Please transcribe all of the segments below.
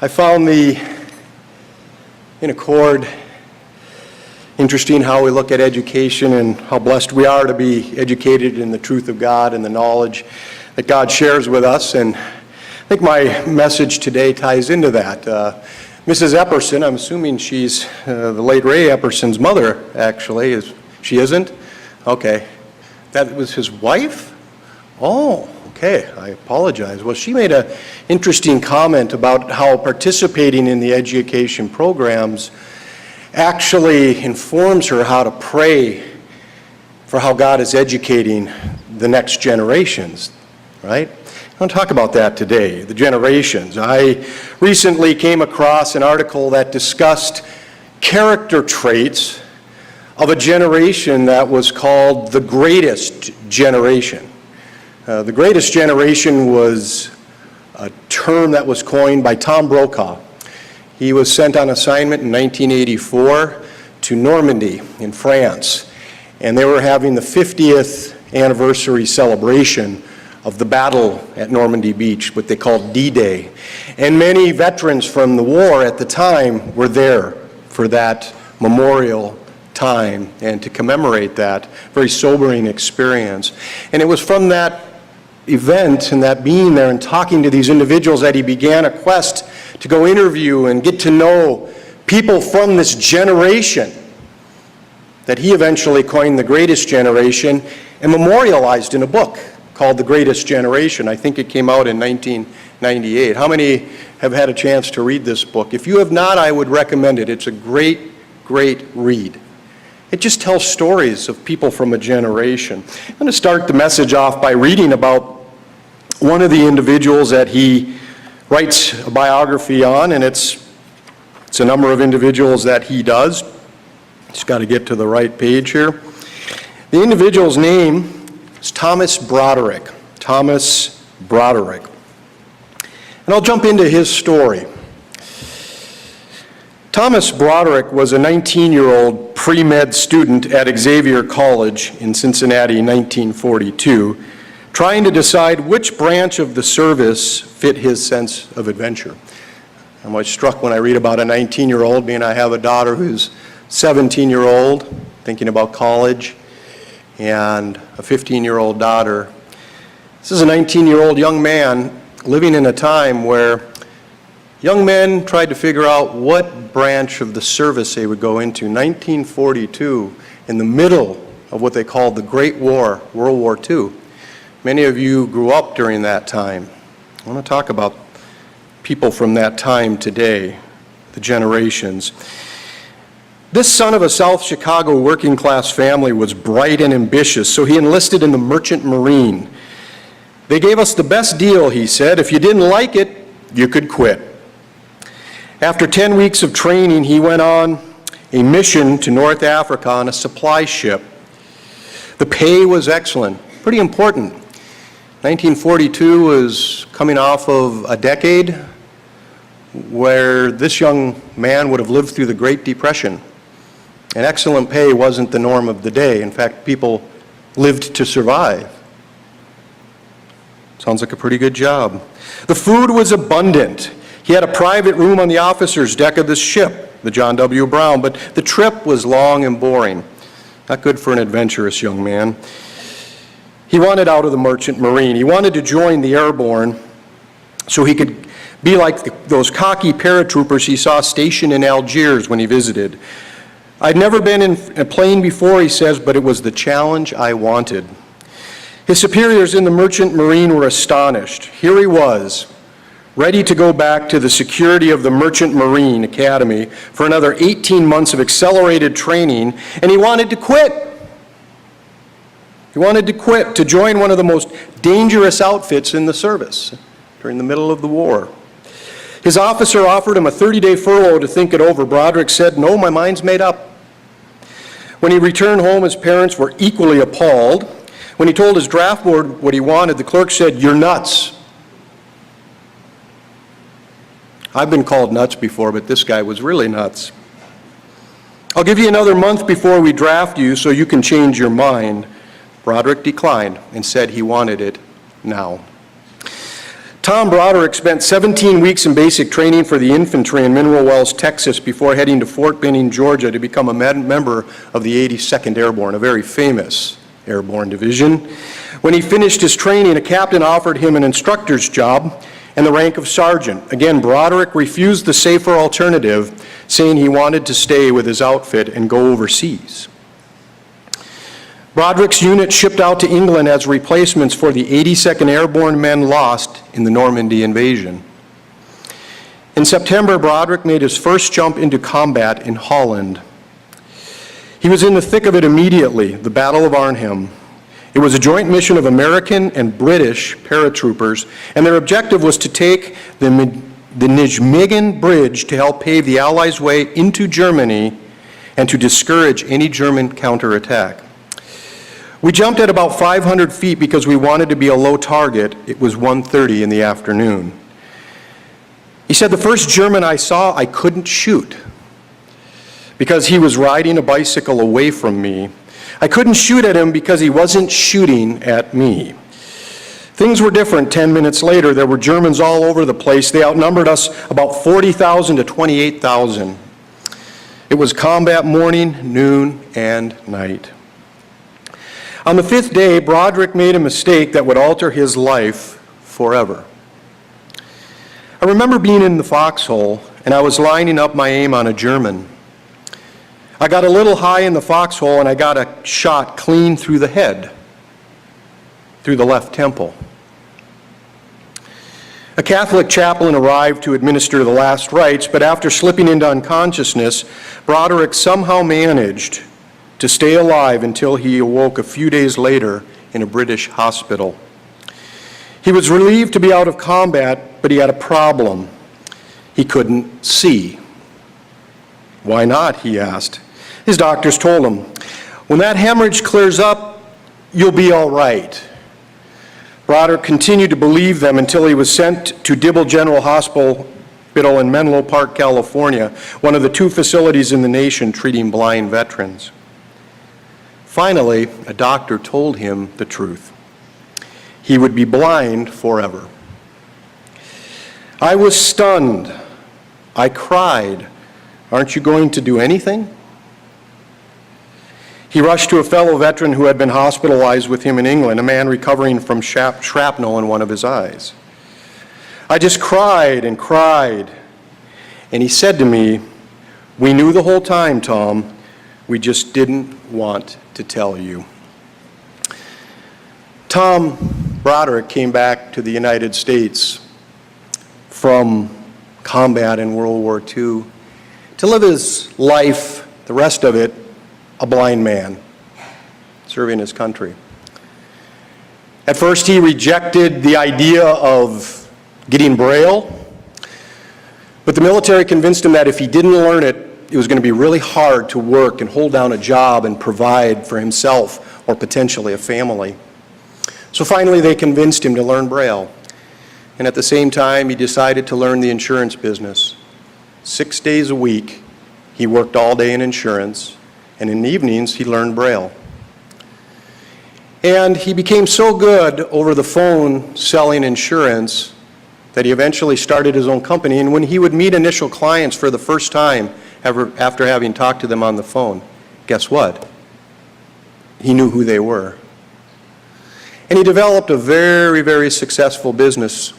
I found in accord, interesting how we look at education and how blessed we are to be educated in the truth of God and the knowledge that God shares with us. And I think my message today ties into that. Mrs. Epperson, I'm assuming she's the late Ray Epperson's mother, actually. She isn't? Okay. That was his wife? Oh, okay. I apologize. Well, she made an interesting comment about how participating in the education programs actually informs her how to pray for how God is educating the next generations, right? I want to talk about that today, the generations. I recently came across an article that discussed character traits of a generation that was called the greatest generation. The greatest generation was a term that was coined by Tom Brokaw. He was sent on assignment in 1984 to Normandy in France, and they were having the 50th anniversary celebration of the battle at Normandy Beach, what they called D-Day. And many veterans from the war at the time were there for that memorial time and to commemorate that very sobering experience. And it was from that event and that being there and talking to these individuals that he began a quest to go interview and get to know people from this generation that he eventually coined the greatest generation and memorialized in a book called The Greatest Generation. I think it came out in 1998. How many have had a chance to read this book? If you have not, I would recommend it. It's a great, great read. It just tells stories of people from a generation. I'm going to start the message off by reading about one of the individuals that he writes a biography on, and it's a number of individuals that he does. Just got to get to the right page here. The individual's name is Thomas Broderick. Thomas Broderick. And I'll jump into his story. Thomas Broderick was a 19-year-old pre-med student at Xavier College in Cincinnati in 1942, trying to decide which branch of the service fit his sense of adventure. I'm always struck when I read about a 19-year-old, being I have a daughter who's 17-year-old, thinking about college, and a 15-year-old daughter. This is a 19-year-old young man living in a time where young men tried to figure out what branch of the service they would go into. 1942, in the middle of what they called the Great War, World War II. Many of you grew up during that time. I want to talk about people from that time today, the generations. This son of a South Chicago working class family was bright and ambitious, so he enlisted in the Merchant Marine. They gave us the best deal, he said. If you didn't like it, you could quit. After 10 weeks of training, he went on a mission to North Africa on a supply ship. The pay was excellent, pretty important. 1942 was coming off of a decade where this young man would have lived through the Great Depression. And excellent pay wasn't the norm of the day. In fact, people lived to survive. Sounds like a pretty good job. The food was abundant. He had a private room on the officer's deck of the ship, the John W. Brown, but the trip was long and boring. Not good for an adventurous young man. He wanted out of the Merchant Marine. He wanted to join the Airborne so he could be like those cocky paratroopers he saw stationed in Algiers when he visited. I'd never been in a plane before, he says, but it was the challenge I wanted. His superiors in the Merchant Marine were astonished. Here he was, ready to go back to the security of the Merchant Marine Academy for another 18 months of accelerated training, and he wanted to quit. He wanted to quit to join one of the most dangerous outfits in the service during the middle of the war. His officer offered him a 30-day furlough to think it over. Broderick said, "No, my mind's made up." When he returned home, his parents were equally appalled. When he told his draft board what he wanted, the clerk said, "You're nuts." I've been called nuts before, but this guy was really nuts. "I'll give you another month before we draft you so you can change your mind." Broderick declined and said he wanted it now. Tom Broderick spent 17 weeks in basic training for the infantry in Mineral Wells, Texas, before heading to Fort Benning, Georgia, to become a member of the 82nd Airborne, a very famous airborne division. When he finished his training, a captain offered him an instructor's job and the rank of sergeant. Again, Broderick refused the safer alternative, saying he wanted to stay with his outfit and go overseas. Broderick's unit shipped out to England as replacements for the 82nd Airborne men lost in the Normandy invasion. In September, Broderick made his first jump into combat in Holland. He was in the thick of it immediately, the Battle of Arnhem. It was a joint mission of American and British paratroopers, and their objective was to take the Nijmegen Bridge to help pave the Allies' way into Germany and to discourage any German counterattack. We jumped at about 500 feet because we wanted to be a low target. It was 1:30 in the afternoon. He said, the first German I saw, I couldn't shoot because he was riding a bicycle away from me. I couldn't shoot at him because he wasn't shooting at me. Things were different 10 minutes later. There were Germans all over the place. They outnumbered us about 40,000 to 28,000. It was combat morning, noon, and night. On the fifth day, Broderick made a mistake that would alter his life forever. I remember being in the foxhole, and I was lining up my aim on a German. I got a little high in the foxhole, and I got a shot clean through the head, through the left temple. A Catholic chaplain arrived to administer the last rites, but after slipping into unconsciousness, Broderick somehow managed to stay alive until he awoke a few days later in a British hospital. He was relieved to be out of combat, but he had a problem. He couldn't see. Why not, he asked. His doctors told him, when that hemorrhage clears up, you'll be all right. Broderick continued to believe them until he was sent to Dibble General Hospital in Menlo Park, California, one of the 2 facilities in the nation treating blind veterans. Finally, a doctor told him the truth. He would be blind forever. I was stunned. I cried. Aren't you going to do anything? He rushed to a fellow veteran who had been hospitalized with him in England, a man recovering from shrapnel in one of his eyes. I just cried and cried. And he said to me, we knew the whole time, Tom. We just didn't want to tell you. Tom Broderick came back to the United States from combat in World War II to live his life, the rest of it, a blind man, serving his country. At first, he rejected the idea of getting Braille, but the military convinced him that if he didn't learn it, it was going to be really hard to work and hold down a job and provide for himself or potentially a family. So finally, they convinced him to learn Braille. And at the same time, he decided to learn the insurance business. 6 days a week, he worked all day in insurance, and in the evenings, he learned Braille. And he became so good over the phone selling insurance that he eventually started his own company. And when he would meet initial clients for the first time, after having talked to them on the phone, guess what? He knew who they were. And he developed a very, very successful business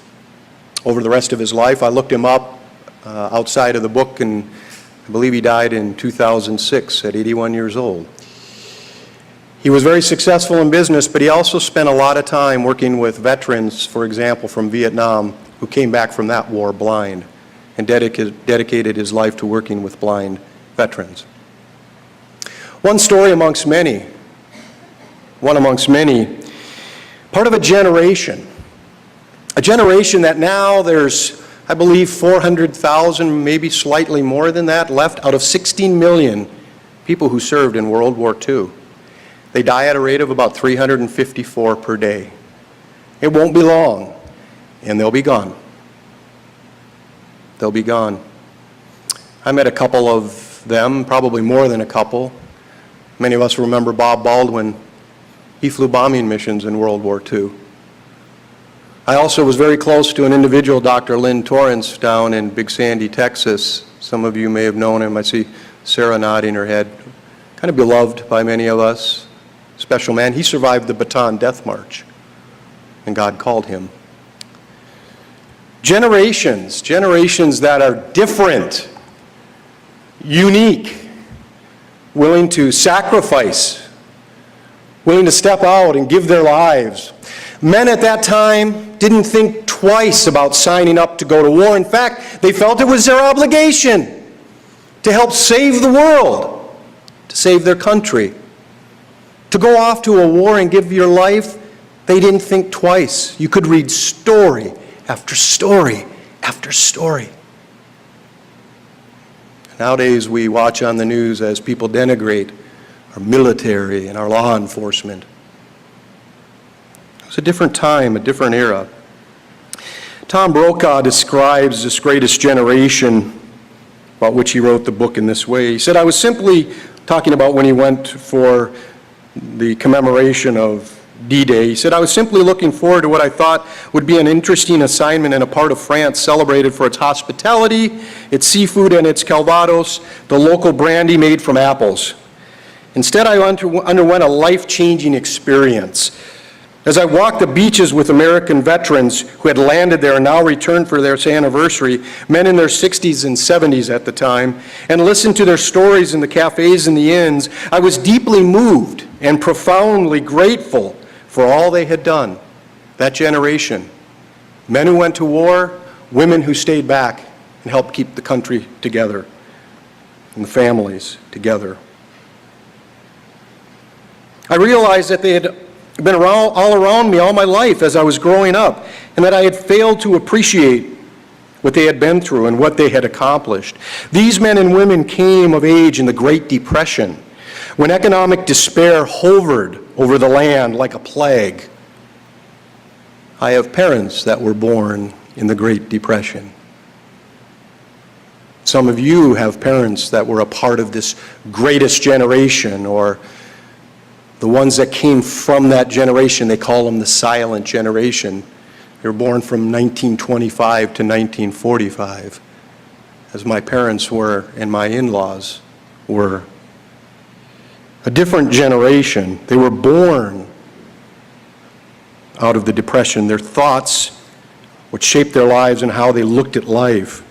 over the rest of his life. I looked him up outside of the book, and I believe he died in 2006 at 81 years old. He was very successful in business, but he also spent a lot of time working with veterans, for example, from Vietnam, who came back from that war blind, and dedicated his life to working with blind veterans. One story amongst many, part of a generation that now there's, I believe, 400,000, maybe slightly more than that, left out of 16 million people who served in World War II. They die at a rate of about 354 per day. It won't be long, and they'll be gone. They'll be gone. I met a couple of them, probably more than a couple. Many of us remember Bob Baldwin. He flew bombing missions in World War II. I also was very close to an individual, Dr. Lynn Torrance, down in Big Sandy, Texas. Some of you may have known him. I see Sarah nodding her head. Kind of beloved by many of us. Special man. He survived the Bataan Death March, and God called him. Generations that are different, unique, willing to sacrifice, willing to step out and give their lives. Men at that time didn't think twice about signing up to go to war. In fact, they felt it was their obligation to help save the world, to save their country. To go off to a war and give your life, they didn't think twice. You could read story after story after story. Nowadays, we watch on the news as people denigrate our military and our law enforcement. It was a different time, a different era. Tom Brokaw describes this greatest generation, about which he wrote the book, in this way. He said, I was simply talking about when he went for the commemoration of D-Day. He said, I was simply looking forward to what I thought would be an interesting assignment in a part of France celebrated for its hospitality, its seafood, and its calvados, the local brandy made from apples. Instead, I underwent a life-changing experience. As I walked the beaches with American veterans who had landed there and now returned for their anniversary, men in their 60s and 70s at the time, and listened to their stories in the cafes and the inns, I was deeply moved and profoundly grateful for all they had done. That generation. Men who went to war, women who stayed back and helped keep the country together and the families together. I realized that they had been all around me all my life as I was growing up, and that I had failed to appreciate what they had been through and what they had accomplished. These men and women came of age in the Great Depression, when economic despair hovered over the land like a plague. I have parents that were born in the Great Depression. Some of you have parents that were a part of this greatest generation, or the ones that came from that generation. They call them the silent generation. They were born from 1925 to 1945, as my parents were and my in-laws were. A different generation. They were born out of the Depression. Their thoughts, what shaped their lives and how they looked at life.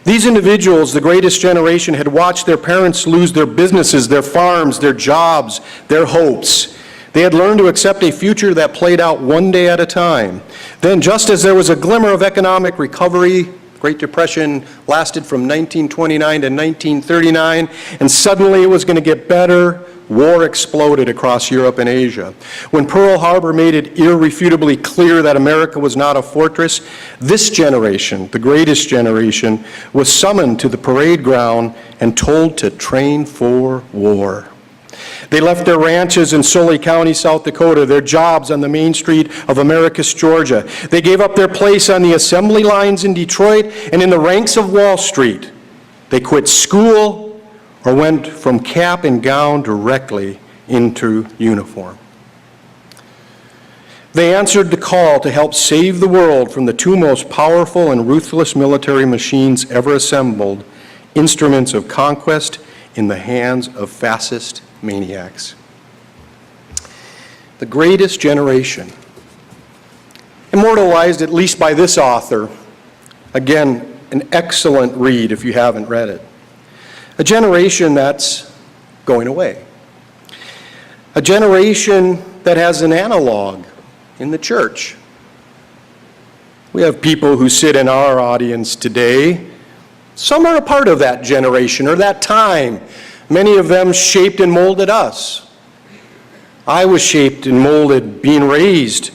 These individuals, the greatest generation, had watched their parents lose their businesses, their farms, their jobs, their hopes. They had learned to accept a future that played out one day at a time. Then, just as there was a glimmer of economic recovery, the Great Depression lasted from 1929 to 1939, and suddenly it was going to get better. War exploded across Europe and Asia. When Pearl Harbor made it irrefutably clear that America was not a fortress, this generation, the greatest generation, was summoned to the parade ground and told to train for war. They left their ranches in Sully County, South Dakota, their jobs on the main street of Americus, Georgia. They gave up their place on the assembly lines in Detroit and in the ranks of Wall Street. They quit school, or went from cap and gown directly into uniform. They answered the call to help save the world from the two most powerful and ruthless military machines ever assembled, instruments of conquest in the hands of fascist maniacs. The greatest generation, immortalized at least by this author, again, an excellent read if you haven't read it. A generation that's going away. A generation that has an analog in the church. We have people who sit in our audience today. Some are a part of that generation or that time. Many of them shaped and molded us. I was shaped and molded, being raised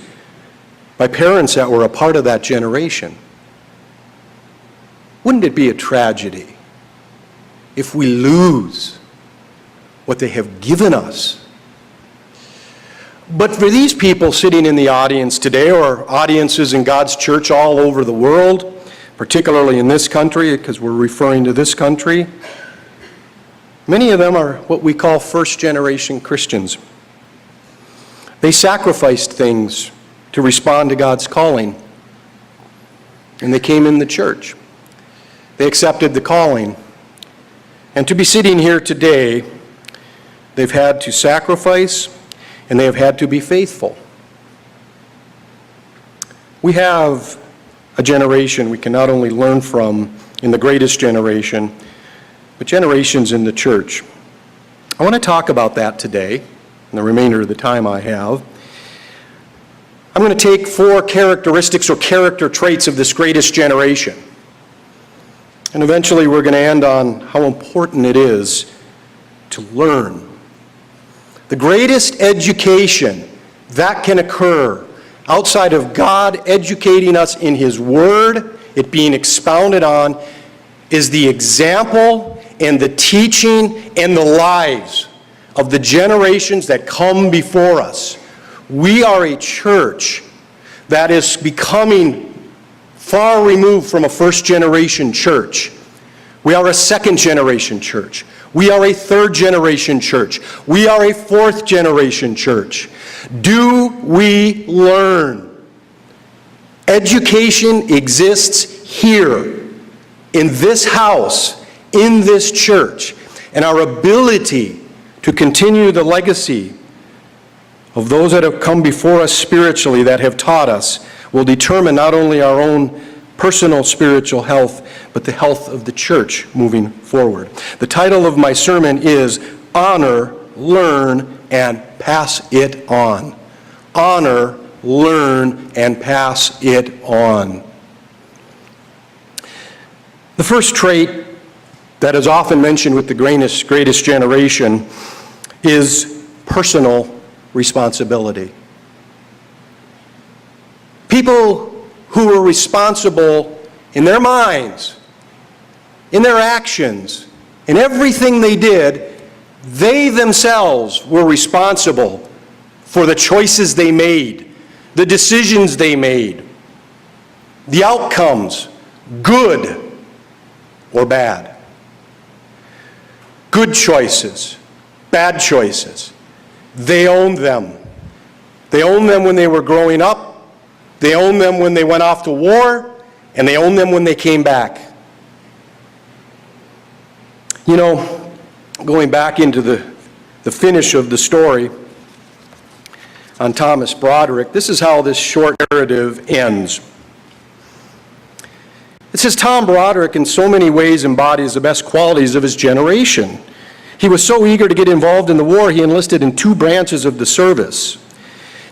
by parents that were a part of that generation. Wouldn't it be a tragedy if we lose what they have given us? But for these people sitting in the audience today, or audiences in God's church all over the world, particularly in this country, because we're referring to this country, many of them are what we call first-generation Christians. They sacrificed things to respond to God's calling. And they came in the church. They accepted the calling. And to be sitting here today, they've had to sacrifice and they have had to be faithful. We have a generation we can not only learn from in the greatest generation, but generations in the church. I want to talk about that today, in the remainder of the time I have. I'm going to take 4 characteristics or character traits of this greatest generation. And eventually we're going to end on how important it is to learn. The greatest education that can occur outside of God educating us in His Word, it being expounded on, is the example and the teaching and the lives of the generations that come before us. We are a church that is becoming far removed from a first-generation church. We are a second-generation church. We are a third-generation church. We are a fourth-generation church. Do we learn? Education exists here, in this house, in this church, and our ability to continue the legacy of those that have come before us spiritually, that have taught us, will determine not only our own personal spiritual health, but the health of the church moving forward. The title of my sermon is Honor, Learn, and Pass It On. Honor, learn, and pass it on. The first trait that is often mentioned with the greatest generation is personal responsibility. People who were responsible in their minds, in their actions, in everything they did, they themselves were responsible for the choices they made, the decisions they made, the outcomes, good or bad. Good choices, bad choices. They owned them. They owned them when they were growing up. They owned them when they went off to war. And they owned them when they came back. You know, going back into the finish of the story on Thomas Broderick, this is how this short narrative ends. It says, Tom Broderick in so many ways embodies the best qualities of his generation. He was so eager to get involved in the war, he enlisted in 2 branches of the service.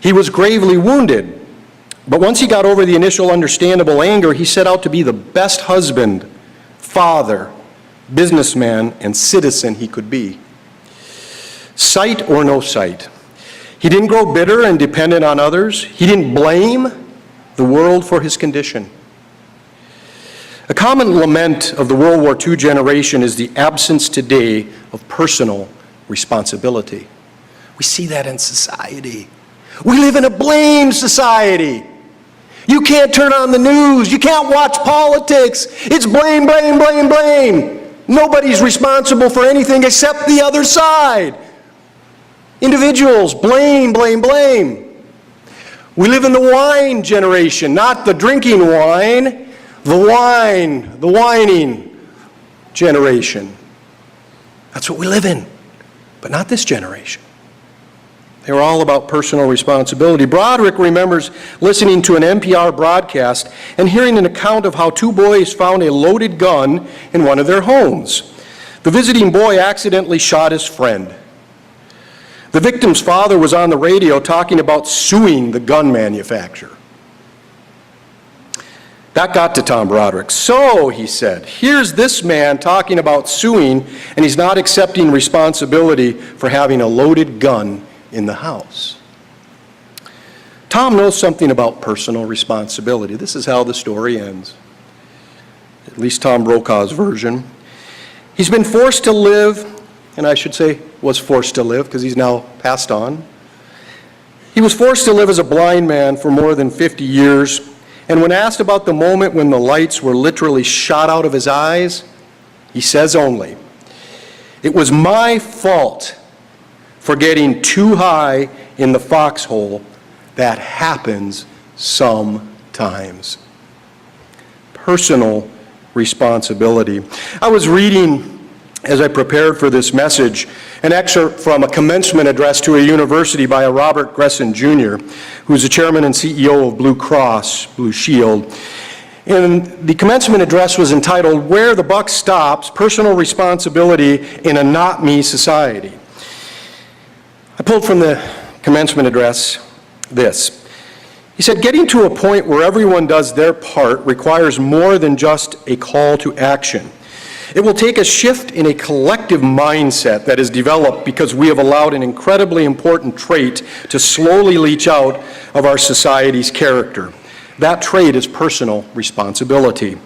He was gravely wounded, but once he got over the initial understandable anger, he set out to be the best husband, father, businessman, and citizen he could be. Sight or no sight. He didn't grow bitter and dependent on others. He didn't blame the world for his condition. A common lament of the World War II generation is the absence today of personal responsibility. We see that in society. We live in a blame society. You can't turn on the news. You can't watch politics. It's blame, blame, blame, blame. Nobody's responsible for anything except the other side. Individuals, blame, blame, blame. We live in the wine generation, not the drinking wine. The whining generation. That's what we live in, but not this generation. They were all about personal responsibility. Broderick remembers listening to an NPR broadcast and hearing an account of how 2 boys found a loaded gun in one of their homes. The visiting boy accidentally shot his friend. The victim's father was on the radio talking about suing the gun manufacturer. That got to Tom Broderick. So, he said, here's this man talking about suing, and he's not accepting responsibility for having a loaded gun in the house. Tom knows something about personal responsibility. This is how the story ends, at least Tom Brokaw's version. He's been forced to live, and I should say was forced to live because he's now passed on. He was forced to live as a blind man for more than 50 years. And when asked about the moment when the lights were literally shot out of his eyes, he says only, "It was my fault for getting too high in the foxhole. That happens sometimes. Personal responsibility. I was reading, as I prepared for this message, an excerpt from a commencement address to a university by a Robert Gresson Jr., who's the chairman and CEO of Blue Cross Blue Shield. And the commencement address was entitled, "Where the Buck Stops, Personal Responsibility in a Not Me Society." I pulled from the commencement address this. He said, "Getting to a point where everyone does their part requires more than just a call to action. It will take a shift in a collective mindset that is developed because we have allowed an incredibly important trait to slowly leach out of our society's character. That trait is personal responsibility."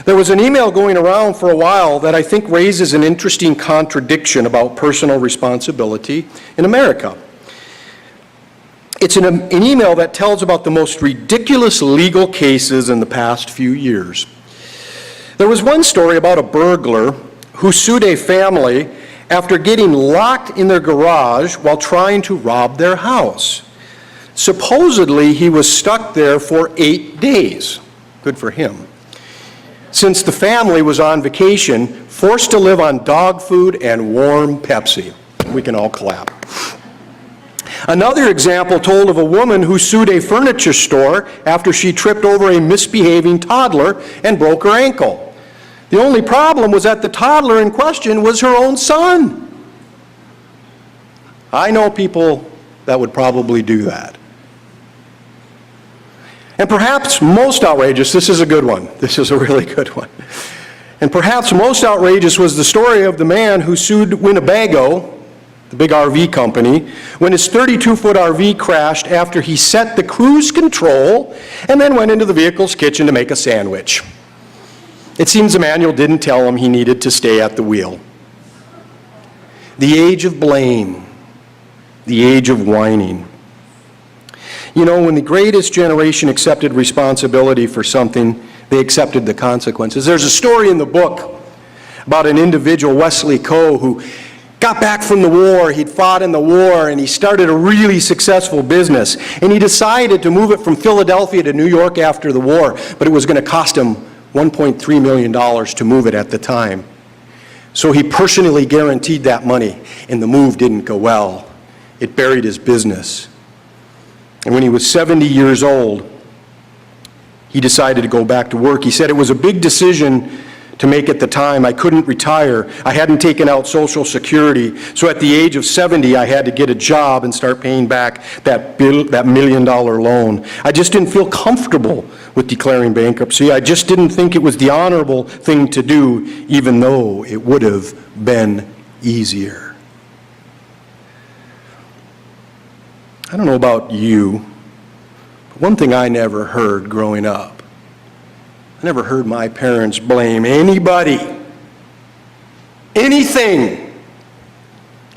There was an email going around for a while that I think raises an interesting contradiction about personal responsibility in America. It's an email that tells about the most ridiculous legal cases in the past few years. There was one story about a burglar who sued a family after getting locked in their garage while trying to rob their house. Supposedly, he was stuck there for 8 days. Good for him. Since the family was on vacation, forced to live on dog food and warm Pepsi. We can all clap. Another example told of a woman who sued a furniture store after she tripped over a misbehaving toddler and broke her ankle. The only problem was that the toddler in question was her own son. I know people that would probably do that. And perhaps most outrageous, this is a good one. This is a really good one. And perhaps most outrageous was the story of the man who sued Winnebago, the big RV company, when his 32-foot RV crashed after he set the cruise control and then went into the vehicle's kitchen to make a sandwich. It seems the manual didn't tell him he needed to stay at the wheel. The age of blame, the age of whining. You know, when the greatest generation accepted responsibility for something, they accepted the consequences. There's a story in the book about an individual, Wesley Coe, who got back from the war. He'd fought in the war, and he started a really successful business. And he decided to move it from Philadelphia to New York after the war, but it was going to cost him $1.3 million to move it at the time. So he personally guaranteed that money, and the move didn't go well. It buried his business. And when he was 70 years old, he decided to go back to work. He said, "It was a big decision to make at the time. I couldn't retire. I hadn't taken out Social Security. So at the age of 70, I had to get a job and start paying back that $1 million loan. I just didn't feel comfortable with declaring bankruptcy. I just didn't think it was the honorable thing to do, even though it would have been easier." I don't know about you, but one thing I never heard growing up, I never heard my parents blame anybody, anything,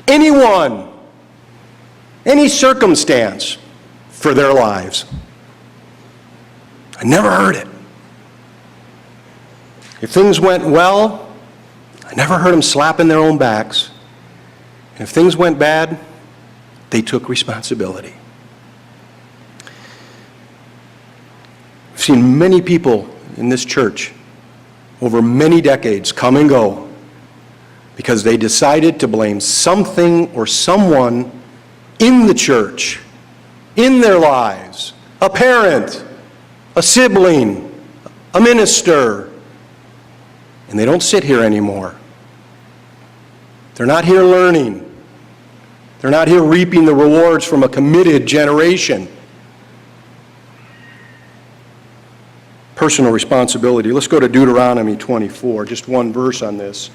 anyone, any circumstance for their lives. I never heard it. If things went well, I never heard them slapping their own backs. And if things went bad, they took responsibility. I've seen many people in this church over many decades come and go because they decided to blame something or someone in the church, in their lives, a parent, a sibling, a minister, and they don't sit here anymore. They're not here learning. They're not here reaping the rewards from a committed generation. Personal responsibility. Let's go to Deuteronomy 24, just one verse on this.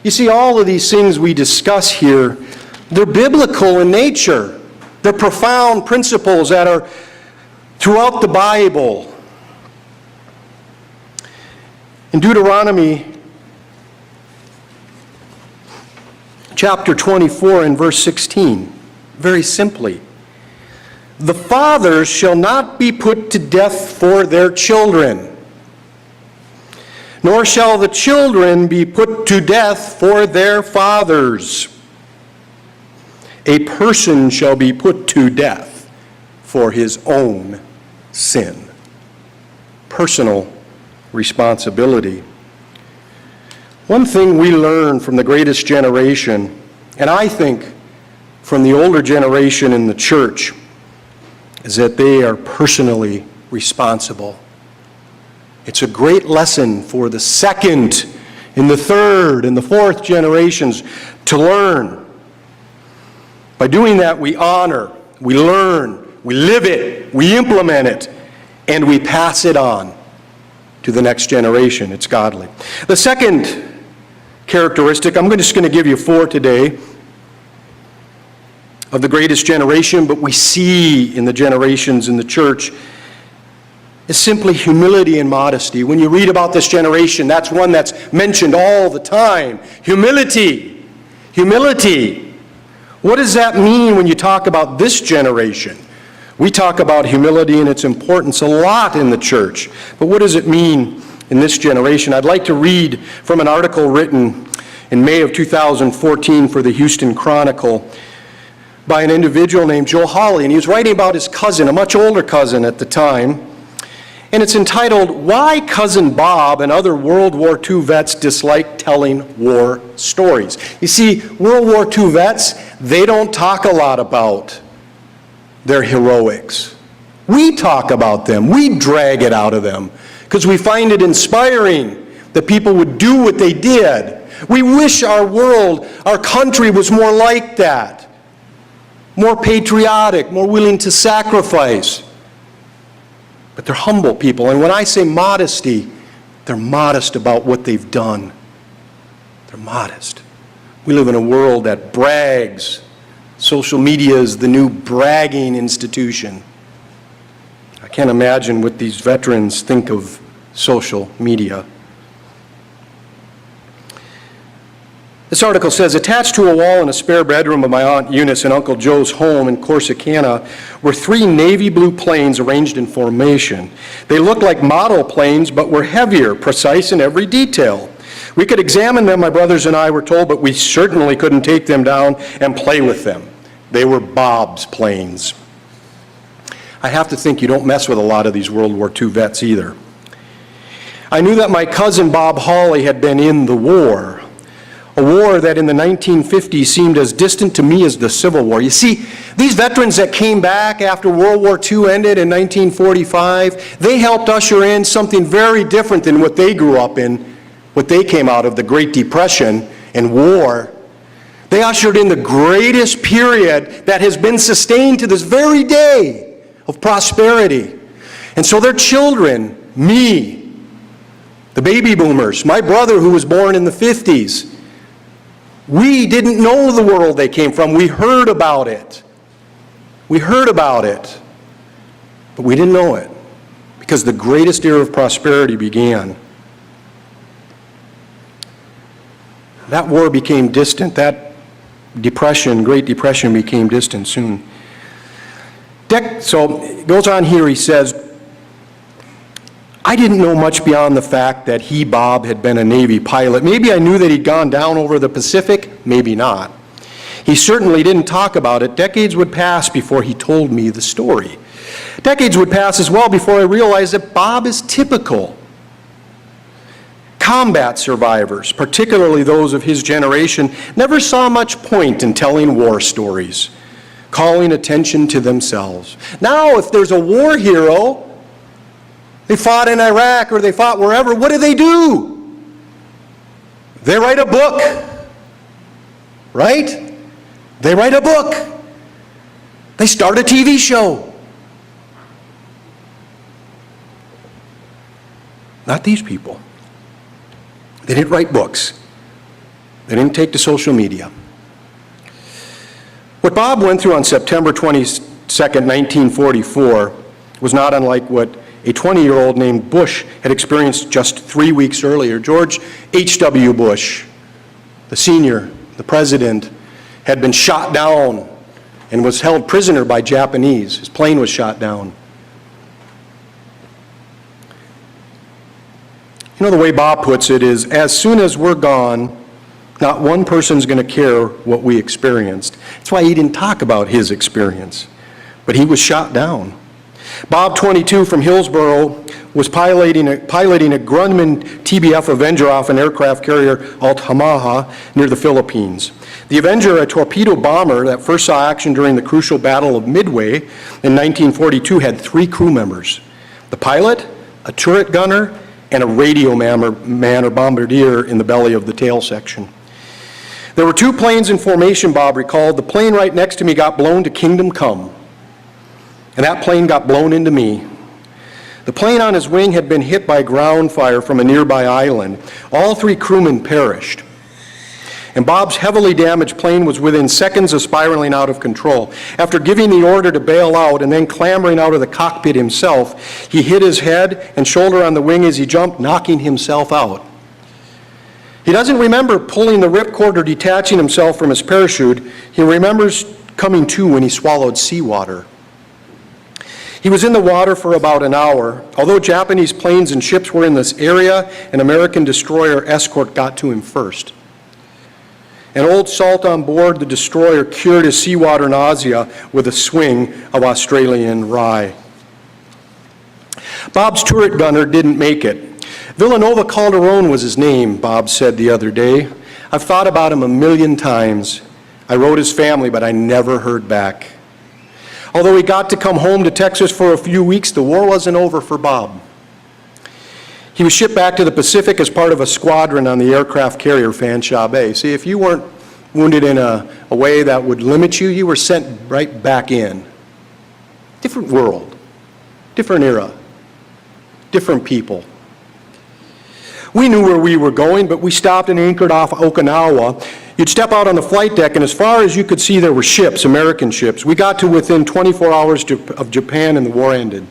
You see, all of these things we discuss here, they're biblical in nature. They're profound principles that are throughout the Bible. In Deuteronomy chapter 24 and verse 16, very simply, "The fathers shall not be put to death for their children, nor shall the children be put to death for their fathers. A person shall be put to death for his own sin. Personal responsibility. One thing we learn from the greatest generation, and I think from the older generation in the church, is that they are personally responsible. It's a great lesson for the second and the third and the fourth generations to learn. By doing that, we honor, we learn, we live it, we implement it, and we pass it on to the next generation. It's godly. The second characteristic, I'm just going to give you 4 today, of the greatest generation, but we see in the generations in the church, is simply humility and modesty. When you read about this generation, that's one that's mentioned all the time. Humility. Humility. What does that mean when you talk about this generation? We talk about humility and its importance a lot in the church, but what does it mean in this generation? I'd like to read from an article written in May of 2014 for the Houston Chronicle by an individual named Joe Hawley, and he was writing about his cousin, a much older cousin at the time, and it's entitled, "Why Cousin Bob and Other World War II Vets Dislike Telling War Stories." You see, World War II vets, they don't talk a lot about their heroics. We talk about them. We drag it out of them because we find it inspiring that people would do what they did. We wish our world, our country was more like that. More patriotic, more willing to sacrifice. But they're humble people. And when I say modesty, they're modest about what they've done. They're modest. We live in a world that brags. Social media is the new bragging institution. I can't imagine what these veterans think of social media. This article says, attached to a wall in a spare bedroom of my Aunt Eunice and Uncle Joe's home in Corsicana were 3 navy blue planes arranged in formation. They looked like model planes, but were heavier, precise in every detail. We could examine them, my brothers and I were told, but we certainly couldn't take them down and play with them. They were Bob's planes. I have to think you don't mess with a lot of these World War II vets either. I knew that my cousin Bob Hawley had been in the war. A war that in the 1950s seemed as distant to me as the Civil War. You see, these veterans that came back after World War II ended in 1945, they helped usher in something very different than what they grew up in, what they came out of, the Great Depression and war. They ushered in the greatest period that has been sustained to this very day of prosperity. And so their children, me, the baby boomers, my brother who was born in the 50s, we didn't know the world they came from. We heard about it. We heard about it. But we didn't know it because the greatest era of prosperity began. That war became distant. That depression, Great Depression, became distant soon. So it goes on here, he says, I didn't know much beyond the fact that he, Bob, had been a Navy pilot. Maybe I knew that he'd gone down over the Pacific, maybe not. He certainly didn't talk about it. Decades would pass before he told me the story. Decades would pass as well before I realized that Bob is typical. Combat survivors, particularly those of his generation, never saw much point in telling war stories, calling attention to themselves. Now, if there's a war hero, they fought in Iraq or they fought wherever, what do? They write a book, right? They write a book. They start a TV show. Not these people. They didn't write books. They didn't take to social media. What Bob went through on September 22nd, 1944 was not unlike what a 20-year-old named Bush had experienced just 3 weeks earlier. George H.W. Bush, the senior, the president, had been shot down and was held prisoner by Japanese. His plane was shot down. You know, the way Bob puts it is, as soon as we're gone, not one person's going to care what we experienced. That's why he didn't talk about his experience. But he was shot down. Bob, 22, from Hillsboro, was piloting a Grumman TBF Avenger off an aircraft carrier Altamaha near the Philippines. The Avenger, a torpedo bomber that first saw action during the crucial Battle of Midway in 1942, had 3 crew members: the pilot, a turret gunner, and a radio man or bombardier in the belly of the tail section. There were 2 planes in formation, Bob recalled. The plane right next to me got blown to kingdom come, and that plane got blown into me. The plane on his wing had been hit by ground fire from a nearby island. All 3 crewmen perished. And Bob's heavily damaged plane was within seconds of spiraling out of control. After giving the order to bail out and then clambering out of the cockpit himself, he hit his head and shoulder on the wing as he jumped, knocking himself out. He doesn't remember pulling the ripcord or detaching himself from his parachute. He remembers coming to when he swallowed seawater. He was in the water for about an hour. Although Japanese planes and ships were in this area, an American destroyer escort got to him first. An old salt on board the destroyer cured his seawater nausea with a swing of Australian rye. Bob's turret gunner didn't make it. Villanova Calderon was his name, Bob said the other day. I've thought about him a million times. I wrote his family, but I never heard back. Although he got to come home to Texas for a few weeks, the war wasn't over for Bob. He was shipped back to the Pacific as part of a squadron on the aircraft carrier Fanshawe Bay. See, if you weren't wounded in a way that would limit you, you were sent right back in. Different world, different era, different people. We knew where we were going, but we stopped and anchored off Okinawa. You'd step out on the flight deck, and as far as you could see, there were ships, American ships. We got to within 24 hours of Japan, and the war ended.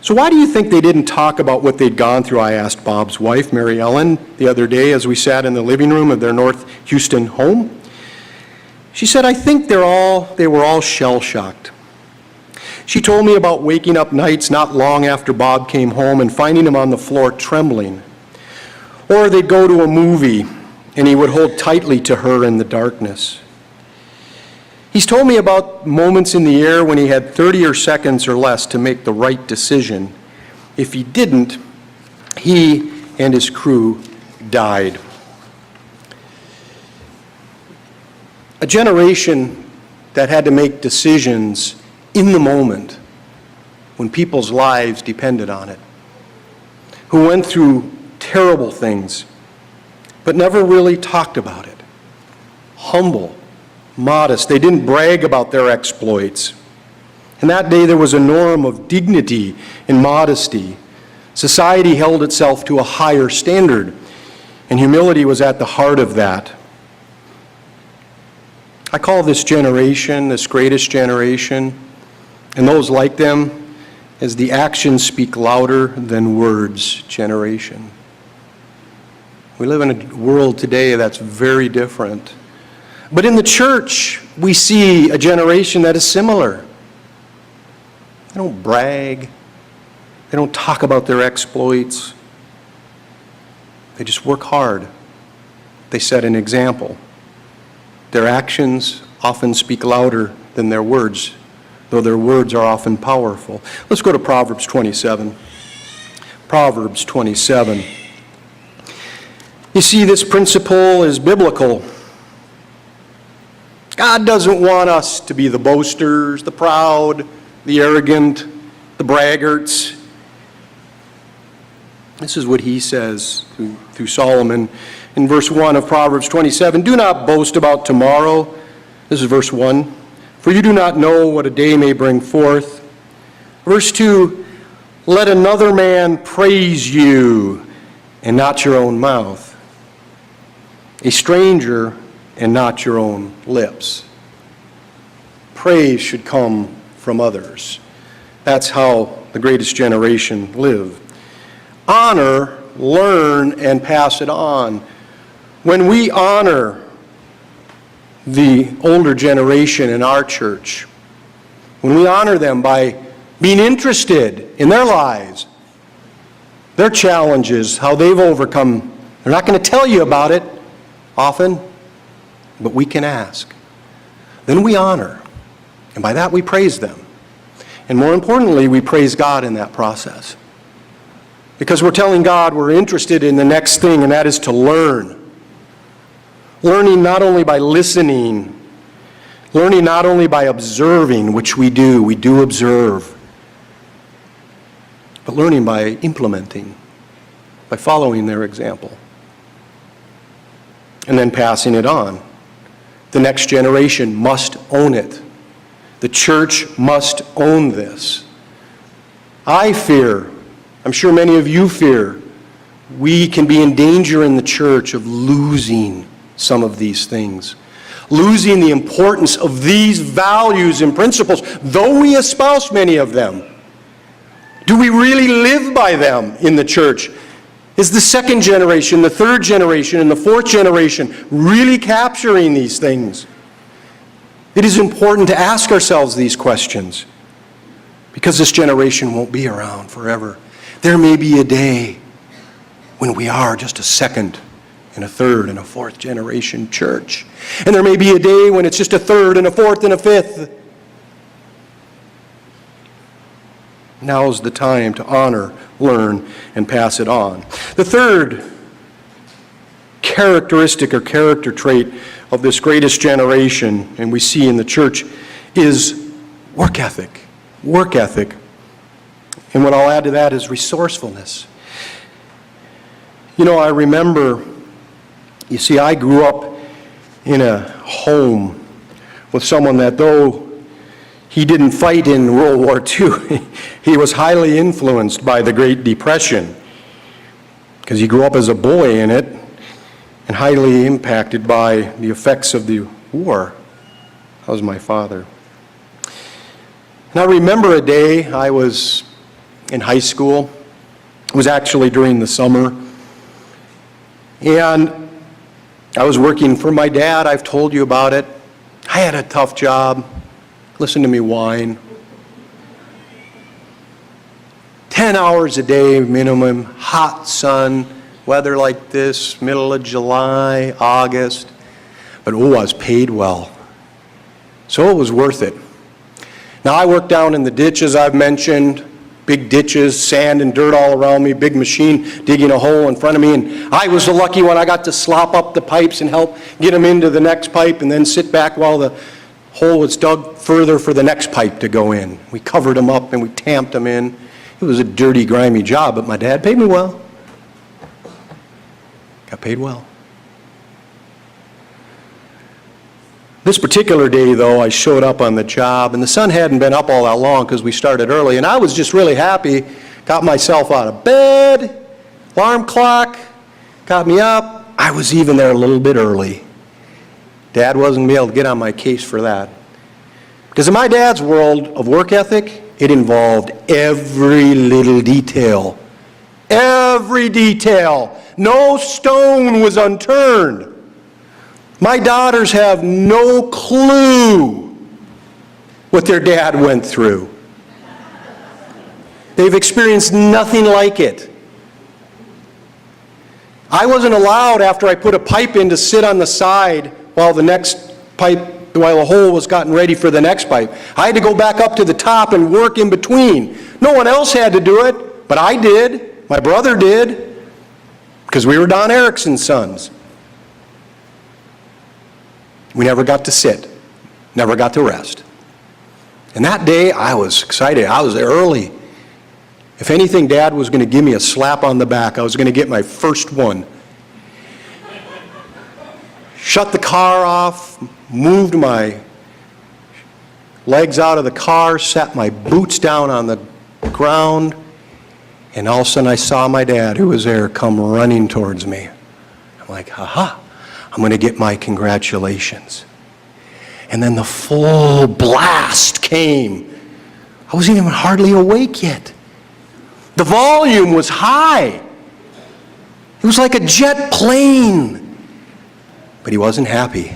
So why do you think they didn't talk about what they'd gone through, I asked Bob's wife, Mary Ellen, the other day as we sat in the living room of their North Houston home? She said, I think they were all shell-shocked. She told me about waking up nights not long after Bob came home and finding him on the floor trembling. Or they'd go to a movie and he would hold tightly to her in the darkness. He's told me about moments in the air when he had 30 seconds or less to make the right decision. If he didn't, he and his crew died. A generation that had to make decisions in the moment when people's lives depended on it, who went through terrible things but never really talked about it. Humble, modest. They didn't brag about their exploits. In that day there was a norm of dignity and modesty. Society held itself to a higher standard, and humility was at the heart of that. I call this generation, this greatest generation, and those like them, as the actions speak louder than words generation. We live in a world today that's very different. But in the church, we see a generation that is similar. They don't brag. They don't talk about their exploits. They just work hard. They set an example. Their actions often speak louder than their words, though their words are often powerful. Let's go to Proverbs 27. Proverbs 27. You see, this principle is biblical. God doesn't want us to be the boasters, the proud, the arrogant, the braggarts. This is what he says through Solomon in verse 1 of Proverbs 27. Do not boast about tomorrow. This is verse 1. For you do not know what a day may bring forth. Verse 2. Let another man praise you and not your own mouth. A stranger and not your own lips. Praise should come from others. That's how the greatest generation lived. Honor, learn, and pass it on. When we honor the older generation in our church, when we honor them by being interested in their lives, their challenges, how they've overcome, they're not going to tell you about it often, but we can ask. Then we honor, and by that we praise them. And more importantly, we praise God in that process. Because we're telling God we're interested in the next thing, and that is to learn. Learning not only by listening, learning not only by observing, which we do observe, but learning by implementing, by following their example, and then passing it on. The next generation must own it. The church must own this. I fear, I'm sure many of you fear, we can be in danger in the church of losing some of these things. Losing the importance of these values and principles, though we espouse many of them. Do we really live by them in the church? Is the second generation, the third generation, and the fourth generation really capturing these things? It is important to ask ourselves these questions, because this generation won't be around forever. There may be a day when we are just a second and a third and a fourth generation church. And there may be a day when it's just a third and a fourth and a fifth. Now's the time to honor, learn, and pass it on. The third characteristic or character trait of this greatest generation, and we see in the church, is work ethic. Work ethic. And what I'll add to that is resourcefulness. You know, I remember, you see, I grew up in a home with someone that, though he didn't fight in World War II, he was highly influenced by the Great Depression, because he grew up as a boy in it and highly impacted by the effects of the war. That was my father. And I remember a day I was in high school. It was actually during the summer. And I was working for my dad. I've told you about it. I had a tough job. Listen to me whine. 10 hours a day minimum, hot sun, weather like this, middle of July, August. But I was paid well. So it was worth it. Now I worked down in the ditches I've mentioned, big ditches, sand and dirt all around me, big machine digging a hole in front of me, and I was the lucky one. I got to slop up the pipes and help get them into the next pipe and then sit back while the hole was dug further for the next pipe to go in. We covered them up and we tamped them in. It was a dirty, grimy job, but my dad paid me well. Got paid well. This particular day, though, I showed up on the job, and the sun hadn't been up all that long because we started early, and I was just really happy. Got myself out of bed, alarm clock, got me up. I was even there a little bit early. Dad wasn't able to get on my case for that. Because in my dad's world of work ethic, it involved every little detail. Every detail. No stone was unturned. My daughters have no clue what their dad went through. They've experienced nothing like it. I wasn't allowed, after I put a pipe in, to sit on the side while the hole was gotten ready for the next pipe. I had to go back up to the top and work in between. No one else had to do it, but I did. My brother did, because we were Don Erickson's sons. We never got to sit, never got to rest. And that day, I was excited. I was there early. If anything, Dad was going to give me a slap on the back. I was going to get my first one. Shut the car off, moved my legs out of the car, sat my boots down on the ground, and all of a sudden I saw my dad, who was there, come running towards me. I'm like, ha-ha. I'm going to get my congratulations. And then the full blast came. I wasn't even hardly awake yet. The volume was high. It was like a jet plane. But he wasn't happy.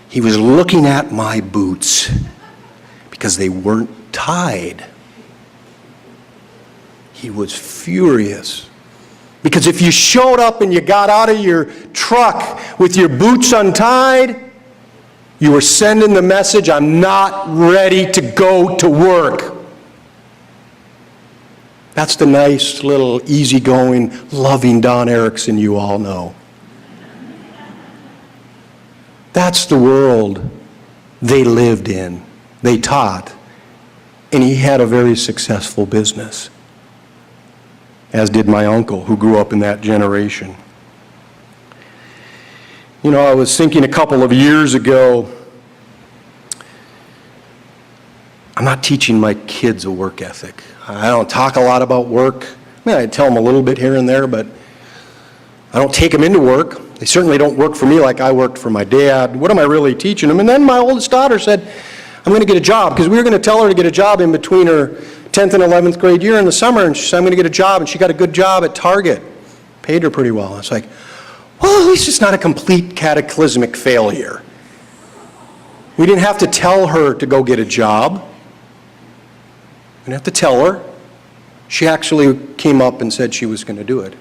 He was looking at my boots because they weren't tied. He was furious. Because if you showed up and you got out of your truck with your boots untied, You were sending the message, I'm not ready to go to work. That's the nice, little, easygoing, loving Don Erickson you all know. That's the world they lived in, they taught, and he had a very successful business, as did my uncle, who grew up in that generation. You know, I was thinking a couple of years ago, I'm not teaching my kids a work ethic. I don't talk a lot about work. I mean, I tell them a little bit here and there, but I don't take them into work. They certainly don't work for me like I worked for my dad. What am I really teaching them? And then my oldest daughter said, I'm going to get a job, because we were going to tell her to get a job in between her 10th and 11th grade year in the summer, and she said, I'm going to get a job, and she got a good job at Target. Paid her pretty well. I was like, well, at least it's not a complete cataclysmic failure. We didn't have to tell her to go get a job. We didn't have to tell her. She actually came up and said she was going to do it.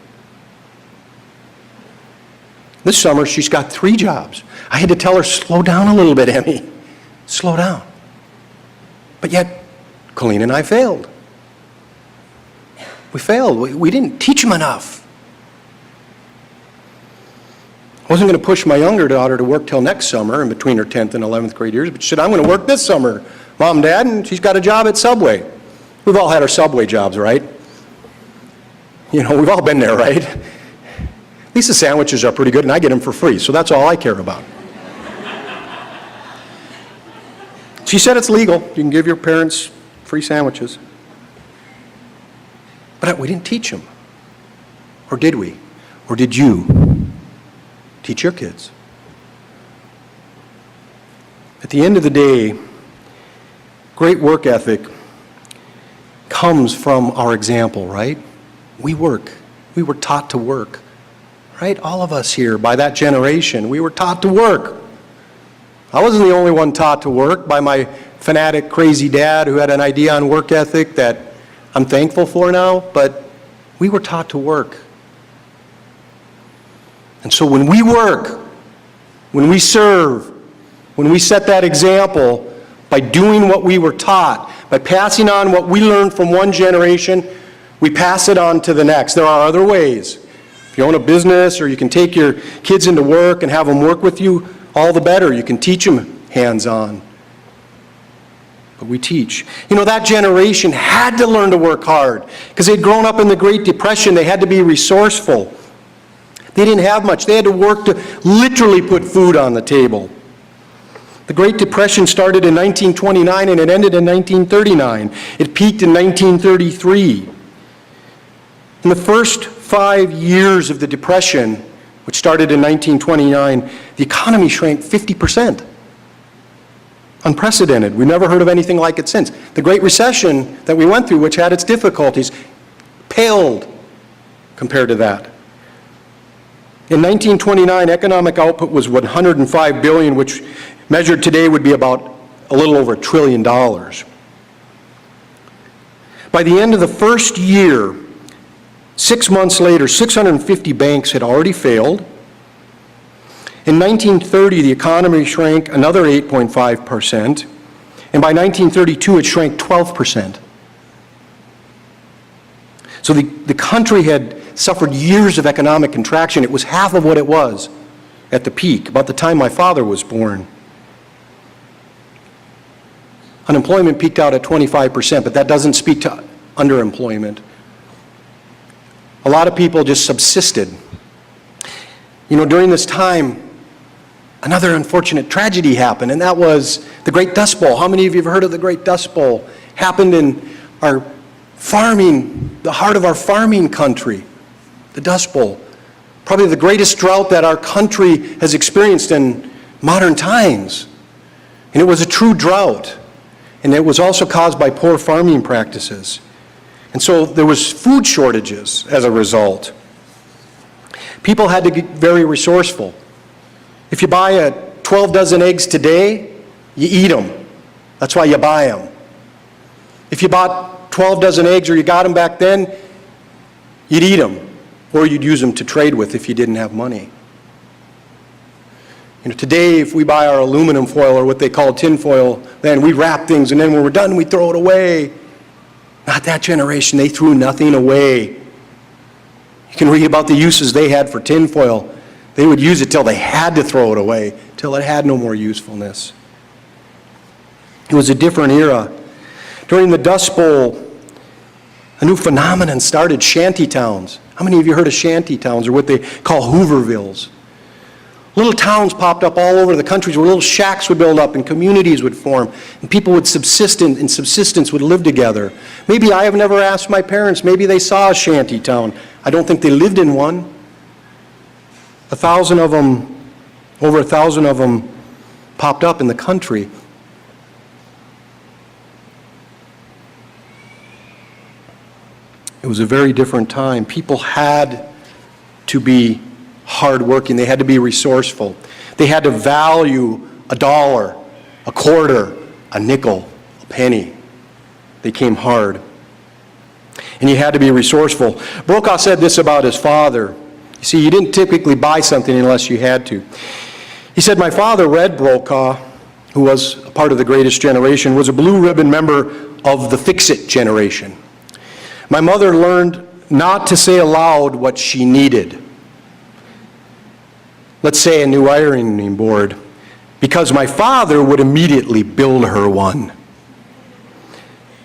This summer, she's got 3 jobs. I had to tell her, slow down a little bit, Emmy. Slow down. But yet, Colleen and I failed. We failed. We didn't teach them enough. I wasn't going to push my younger daughter to work till next summer in between her 10th and 11th grade years, but she said, I'm going to work this summer, Mom, Dad, and she's got a job at Subway. We've all had our Subway jobs, right? You know, we've all been there, right? At least the sandwiches are pretty good, and I get them for free, so that's all I care about. She said it's legal. You can give your parents free sandwiches. But we didn't teach them. Or did we? Or did you teach your kids? At the end of the day, great work ethic comes from our example, right? We work. We were taught to work, right? All of us here, by that generation, we were taught to work. I wasn't the only one taught to work by my fanatic, crazy dad who had an idea on work ethic that I'm thankful for now, but we were taught to work. And so when we work, when we serve, when we set that example by doing what we were taught, by passing on what we learned from one generation, we pass it on to the next. There are other ways. If you own a business, or you can take your kids into work and have them work with you, all the better. You can teach them hands-on. But we teach. You know, that generation had to learn to work hard because they'd grown up in the Great Depression. They had to be resourceful. They didn't have much. They had to work to literally put food on the table. The Great Depression started in 1929 and it ended in 1939. It peaked in 1933. In the first 5 years of the Depression, which started in 1929, the economy shrank 50%. Unprecedented. We've never heard of anything like it since. The Great Recession that we went through, which had its difficulties, paled compared to that. In 1929, economic output was $105 billion, which measured today would be about a little over $1 trillion. By the end of the first year, 6 months later, 650 banks had already failed. In 1930, the economy shrank another 8.5%, and by 1932, it shrank 12%. So the country had suffered years of economic contraction. It was half of what it was at the peak, about the time my father was born. Unemployment peaked out at 25%, but that doesn't speak to underemployment. A lot of people just subsisted. You know, during this time, another unfortunate tragedy happened, and that was the Great Dust Bowl. How many of you have heard of the Great Dust Bowl? Happened in our farming, the heart of our farming country, the Dust Bowl. Probably the greatest drought that our country has experienced in modern times. And it was a true drought. And it was also caused by poor farming practices. And so there was food shortages as a result. People had to get very resourceful. If you buy 12 dozen eggs today, you eat them. That's why you buy them. If you bought 12 dozen eggs, or you got them back then, you'd eat them. Or you'd use them to trade with if you didn't have money. Today, if we buy our aluminum foil or what they call tin foil, then we wrap things, and then when we're done, we throw it away. Not that generation. They threw nothing away. You can read about the uses they had for tin foil. They would use it till they had to throw it away, till it had no more usefulness. It was a different era. During the Dust Bowl, a new phenomenon started, shanty towns. How many of you heard of shanty towns, or what they call Hoovervilles? Little towns popped up all over the country where little shacks would build up and communities would form, and people would subsistence would live together. Maybe I have never asked my parents, maybe they saw a shanty town. I don't think they lived in one. Over 1,000 of them popped up in the country. It was a very different time. People had to be hardworking. They had to be resourceful. They had to value a dollar, a quarter, a nickel, a penny. They came hard. And you had to be resourceful. Brokaw said this about his father. You see, you didn't typically buy something unless you had to. He said, my father, Red Brokaw, who was a part of the Greatest Generation, was a blue ribbon member of the Fix-It generation. My mother learned not to say aloud what she needed. Let's say a new ironing board, because my father would immediately build her one.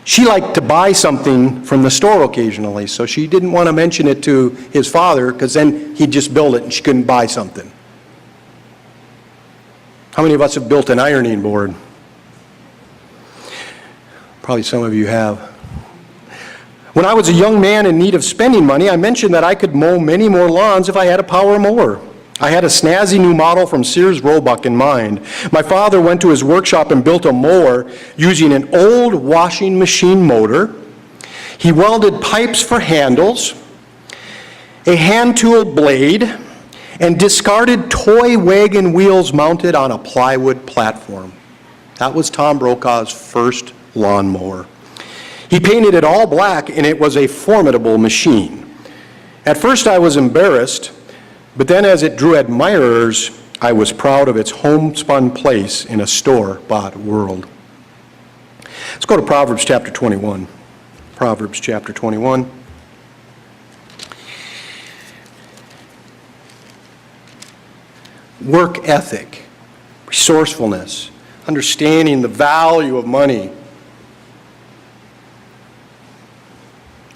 She liked to buy something from the store occasionally, so she didn't want to mention it to his father, because then he'd just build it and she couldn't buy something. How many of us have built an ironing board? Probably some of you have. When I was a young man in need of spending money, I mentioned that I could mow many more lawns if I had a power mower. I had a snazzy new model from Sears Roebuck in mind. My father went to his workshop and built a mower using an old washing machine motor. He welded pipes for handles, a hand tool blade, and discarded toy wagon wheels mounted on a plywood platform. That was Tom Brokaw's first lawnmower. He painted it all black, and it was a formidable machine. At first I was embarrassed, but then as it drew admirers, I was proud of its homespun place in a store-bought world. Let's go to Proverbs chapter 21. Proverbs chapter 21. Work ethic, resourcefulness, understanding the value of money.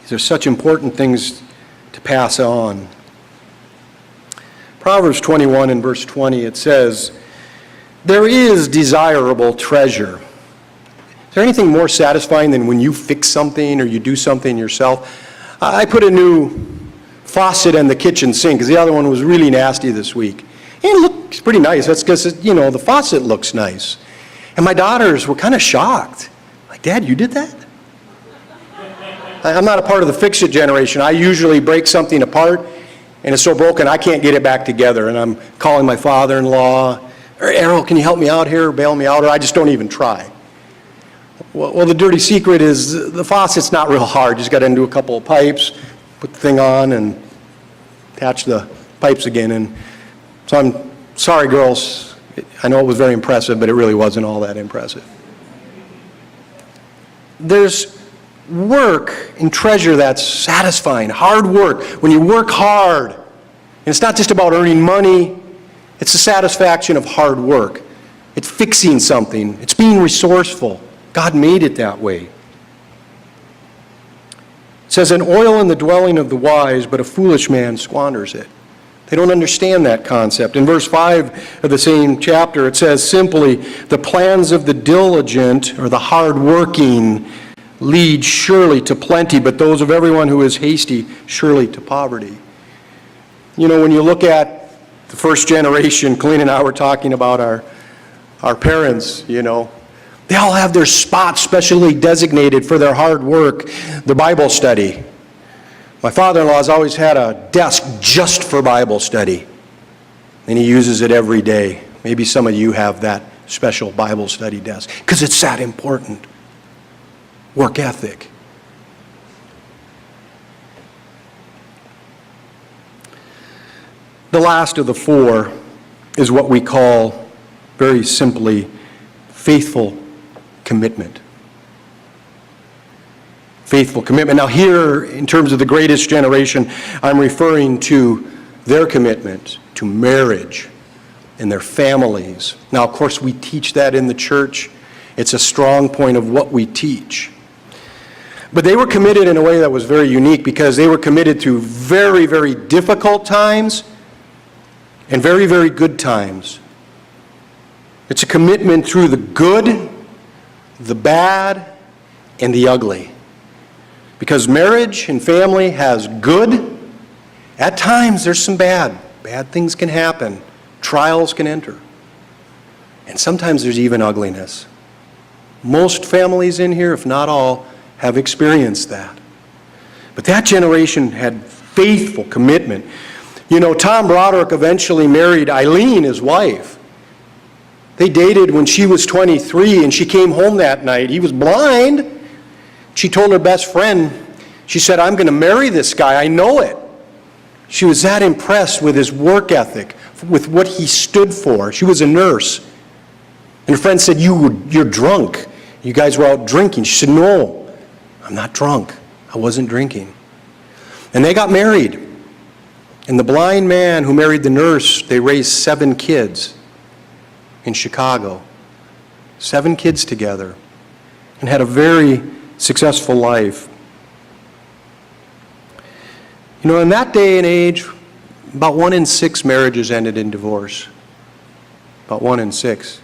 These are such important things to pass on. Proverbs 21 and verse 20, it says, there is desirable treasure. Is there anything more satisfying than when you fix something or you do something yourself? I put a new faucet in the kitchen sink because the other one was really nasty this week. And it looks pretty nice. That's because, the faucet looks nice. And my daughters were kind of shocked. Like, Dad, you did that? I'm not a part of the fix-it generation. I usually break something apart, and it's so broken I can't get it back together. And I'm calling my father-in-law, or Errol, can you help me out here, bail me out, or I just don't even try. Well, the dirty secret is the faucet's not real hard. You just got to undo a couple of pipes, put the thing on, and attach the pipes again. And so I'm sorry, girls. I know it was very impressive, but it really wasn't all that impressive. There's work and treasure that's satisfying, hard work. When you work hard, and it's not just about earning money, it's the satisfaction of hard work. It's fixing something. It's being resourceful. God made it that way. It says, an oil in the dwelling of the wise, but a foolish man squanders it. They don't understand that concept. In verse 5 of the same chapter, it says simply, the plans of the diligent, or the hardworking, lead surely to plenty, but those of everyone who is hasty, surely to poverty. When you look at the first generation, Colleen and I were talking about our parents, they all have their spots specially designated for their hard work, the Bible study. My father-in-law has always had a desk just for Bible study, and he uses it every day. Maybe some of you have that special Bible study desk, because it's that important. Work ethic. The last of the four is what we call, very simply, faithful commitment. Faithful commitment. Now here, in terms of the greatest generation, I'm referring to their commitment to marriage and their families. Now, of course, we teach that in the church. It's a strong point of what we teach. But they were committed in a way that was very unique because they were committed through very, very difficult times and very, very good times. It's a commitment through the good, the bad, and the ugly. Because marriage and family has good. At times there's some bad. Bad things can happen. Trials can enter. And sometimes there's even ugliness. Most families in here, if not all, have experienced that. But that generation had faithful commitment. You know, Tom Broderick eventually married Eileen, his wife. They dated when she was 23, and she came home that night. He was blind. She told her best friend, she said, "I'm going to marry this guy. I know it." She was that impressed with his work ethic, with what he stood for. She was a nurse. And her friend said, "You're drunk. You guys were out drinking." She said, "No, I'm not drunk. I wasn't drinking." And they got married. And the blind man who married the nurse, they raised 7 kids in Chicago. 7 kids together. And had a very successful life. You know, in that day and age, about 1 in 6 marriages ended in divorce. About 1 in 6.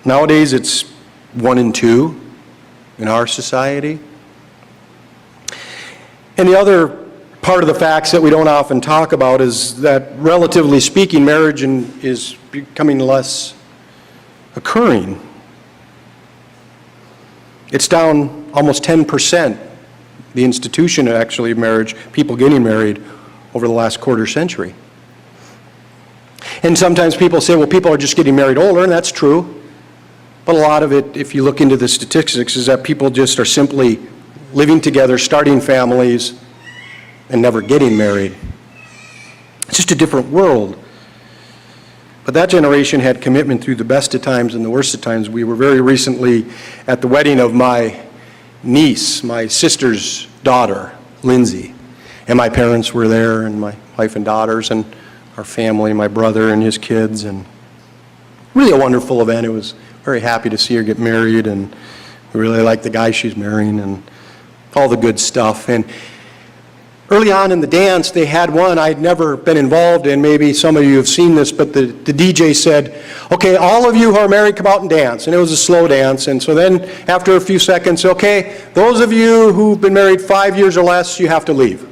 Nowadays, it's 1 in 2 in our society. And the other part of the facts that we don't often talk about is that, relatively speaking, marriage is becoming less occurring. It's down almost 10%, the institution actually of marriage, people getting married over the last quarter century. And sometimes people say, well, people are just getting married older, and that's true. But a lot of it, if you look into the statistics, is that people just are simply living together, starting families, and never getting married. It's just a different world. But that generation had commitment through the best of times and the worst of times. We were very recently at the wedding of my niece, my sister's daughter, Lindsay. And my parents were there, and my wife and daughters, and our family, my brother and his kids. And really a wonderful event. It was very happy to see her get married, and we really like the guy she's marrying and all the good stuff. And early on in the dance, they had one I'd never been involved in. Maybe some of you have seen this, but the DJ said, "Okay, all of you who are married, come out and dance." And it was a slow dance. And so then, after a few seconds, "Okay, those of you who've been married 5 years or less, you have to leave.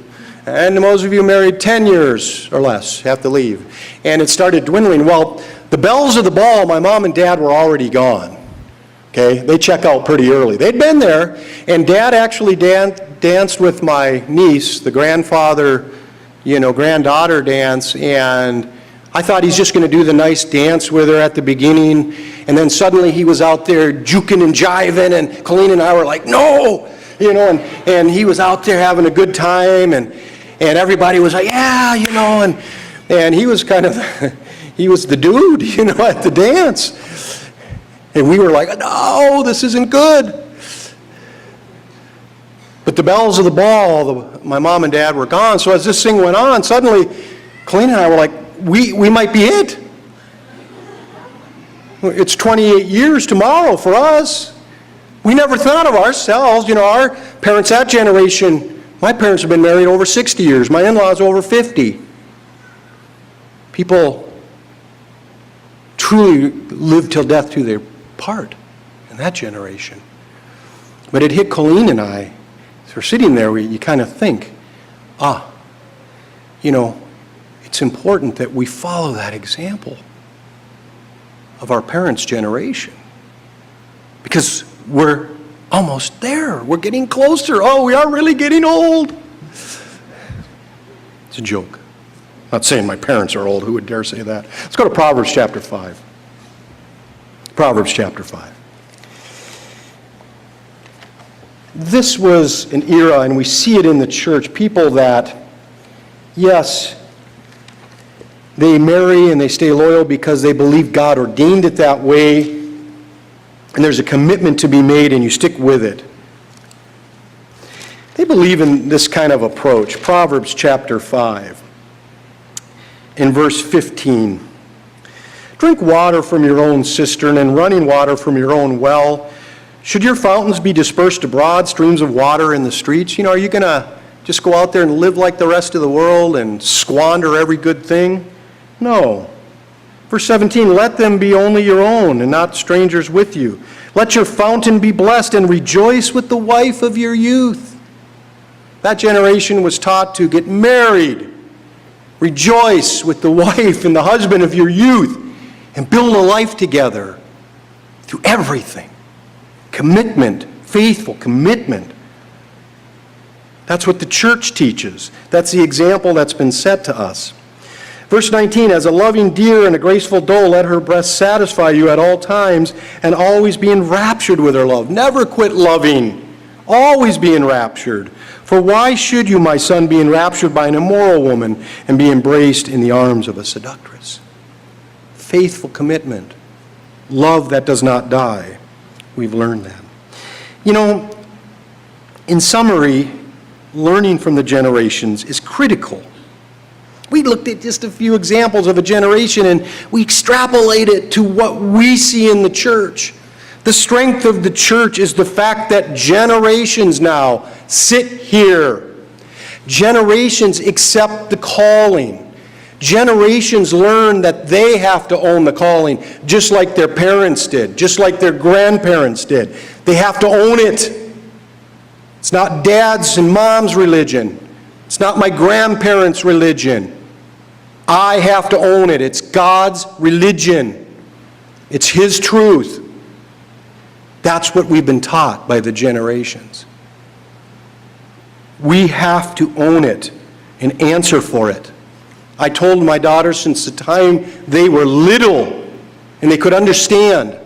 And those of you married 10 years or less have to leave." And it started dwindling. Well, the bells of the ball, my mom and dad were already gone. Okay, they check out pretty early. They'd been there, and Dad actually danced with my niece, the grandfather, granddaughter dance, and I thought he's just going to do the nice dance with her at the beginning, and then suddenly he was out there juking and jiving, and Colleen and I were like, "No!" And he was out there having a good time, and everybody was like, "Yeah," and he was kind of, he was the dude, at the dance. And we were like, "No, this isn't good." But the bells of the ball, my mom and dad were gone. So as this thing went on, suddenly, Colleen and I were like, we might be it. It's 28 years tomorrow for us. We never thought of ourselves. Our parents, that generation, my parents have been married over 60 years. My in-laws over 50. People truly live till death do their part in that generation. But it hit Colleen and I. So we're sitting there, you kind of think, it's important that we follow that example of our parents' generation. Because we're almost there. We're getting closer. Oh, we are really getting old. It's a joke. I'm not saying my parents are old. Who would dare say that? Let's go to Proverbs chapter 5. Proverbs chapter 5. This was an era, and we see it in the church, people that, yes, They marry and they stay loyal because they believe God ordained it that way, and there's a commitment to be made and you stick with it. They believe in this kind of approach. Proverbs chapter 5, in verse 15. Drink water from your own cistern and running water from your own well. Should your fountains be dispersed abroad, streams of water in the streets? Are you going to just go out there and live like the rest of the world and squander every good thing? No. Verse 17, let them be only your own and not strangers with you. Let your fountain be blessed and rejoice with the wife of your youth. That generation was taught to get married, rejoice with the wife and the husband of your youth, and build a life together through everything. Commitment, faithful commitment. That's what the church teaches. That's the example that's been set to us. Verse 19, as a loving deer and a graceful doe, let her breast satisfy you at all times, and always be enraptured with her love. Never quit loving. Always be enraptured. For why should you, my son, be enraptured by an immoral woman and be embraced in the arms of a seductress? Faithful commitment. Love that does not die. We've learned that. In summary, learning from the generations is critical. We looked at just a few examples of a generation and we extrapolate it to what we see in the church. The strength of the church is the fact that generations now sit here. Generations accept the calling. Generations learn that they have to own the calling, just like their parents did, just like their grandparents did. They have to own it. It's not dad's and mom's religion. It's not my grandparents' religion. I have to own it. It's God's religion. It's His truth. That's what we've been taught by the generations. We have to own it and answer for it. I told my daughters since the time they were little and they could understand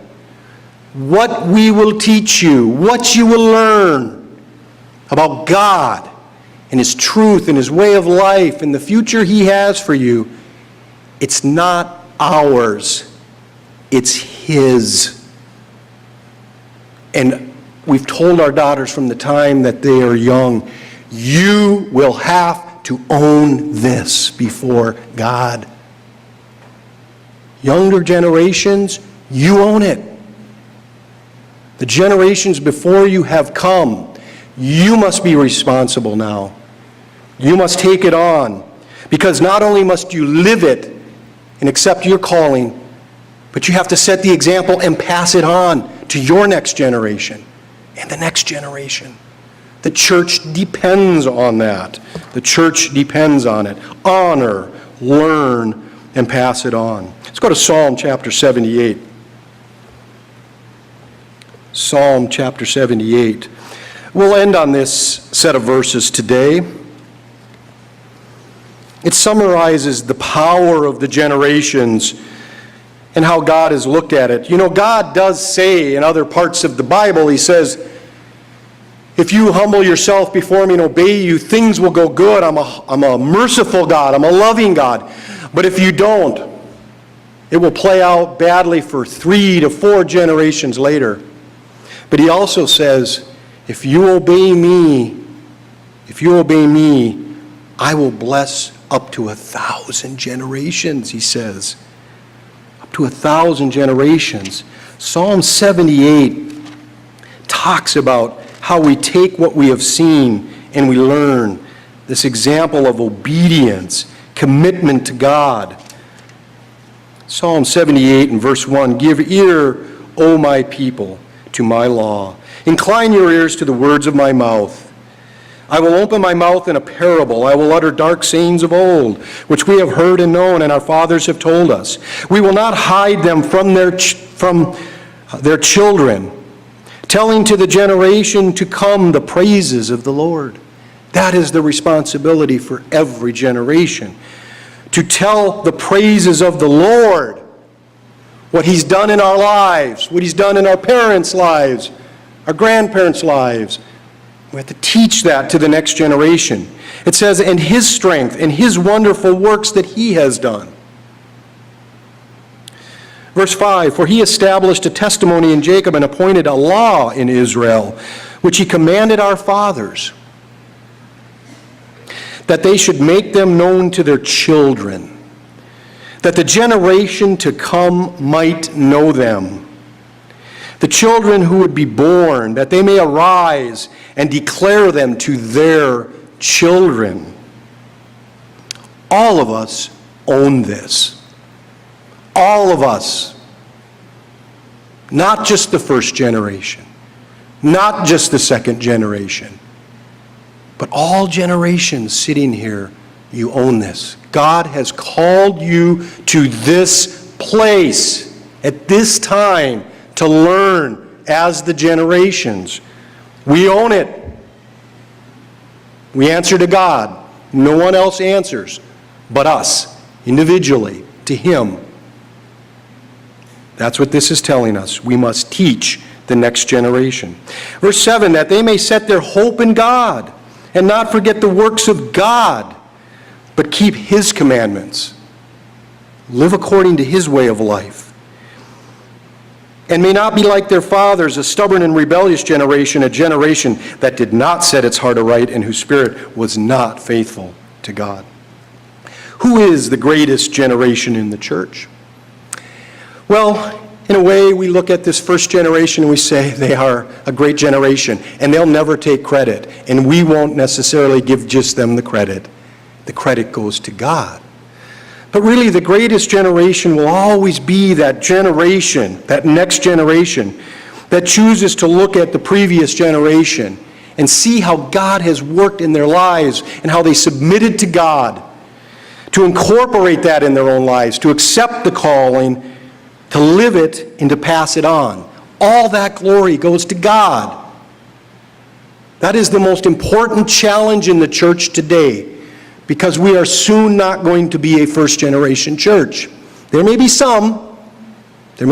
what we will teach you, what you will learn about God and His truth and His way of life and the future He has for you. It's not ours. It's His. And we've told our daughters from the time that they are young, you will have to own this before God. Younger generations, you own it. The generations before you have come. You must be responsible now. You must take it on. Because not only must you live it and accept your calling, but you have to set the example and pass it on to your next generation and the next generation. The church depends on that. The church depends on it. Honor, learn, and pass it on. Let's go to Psalm chapter 78. Psalm chapter 78. We'll end on this set of verses today. It summarizes the power of the generations and how God has looked at it. God does say in other parts of the Bible, He says, if you humble yourself before me and obey you, things will go good. I'm a merciful God. I'm a loving God. But if you don't, it will play out badly for 3 to 4 generations later. But He also says, if you obey me, I will bless up to 1,000 generations, He says. Up to 1,000 generations. Psalm 78 talks about how we take what we have seen and we learn this example of obedience, commitment to God. Psalm 78 and verse 1, give ear, O my people, to my law. Incline your ears to the words of my mouth. I will open my mouth in a parable. I will utter dark sayings of old, which we have heard and known, and our fathers have told us. We will not hide them from their children, telling to the generation to come the praises of the Lord. That is the responsibility for every generation, to tell the praises of the Lord, what He's done in our lives, what He's done in our parents' lives, our grandparents' lives. We have to teach that to the next generation. It says, and His strength and His wonderful works that He has done. Verse 5, for he established a testimony in Jacob and appointed a law in Israel, which he commanded our fathers, that they should make them known to their children, that the generation to come might know them, the children who would be born, that they may arise and declare them to their children. All of us own this. All of us. Not just the first generation, not just the second generation, but all generations sitting here, you own this. God has called you to this place at this time to learn as the generations. We own it. We answer to God. No one else answers but us, individually, to Him. That's what this is telling us. We must teach the next generation. Verse 7, that they may set their hope in God and not forget the works of God, but keep His commandments. Live according to His way of life. And may not be like their fathers, a stubborn and rebellious generation, a generation that did not set its heart aright and whose spirit was not faithful to God. Who is the greatest generation in the church? Well, in a way, we look at this first generation and we say they are a great generation, and they'll never take credit, and we won't necessarily give just them the credit. The credit goes to God. But really, the greatest generation will always be that generation, that next generation, that chooses to look at the previous generation and see how God has worked in their lives and how they submitted to God, to incorporate that in their own lives, to accept the calling, to live it, and to pass it on. All that glory goes to God. That is the most important challenge in the church today, because we are soon not going to be a first-generation church. There may be some, but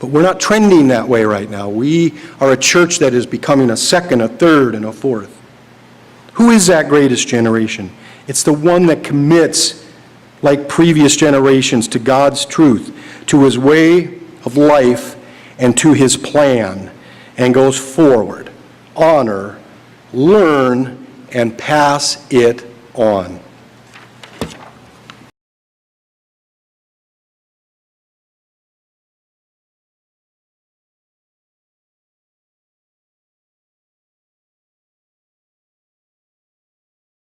we're not trending that way right now. We are a church that is becoming a second, a third, and a fourth. Who is that greatest generation? It's the one that commits, like previous generations, to God's truth, to His way of life, and to His plan, and goes forward. Honor, learn, and pass it on.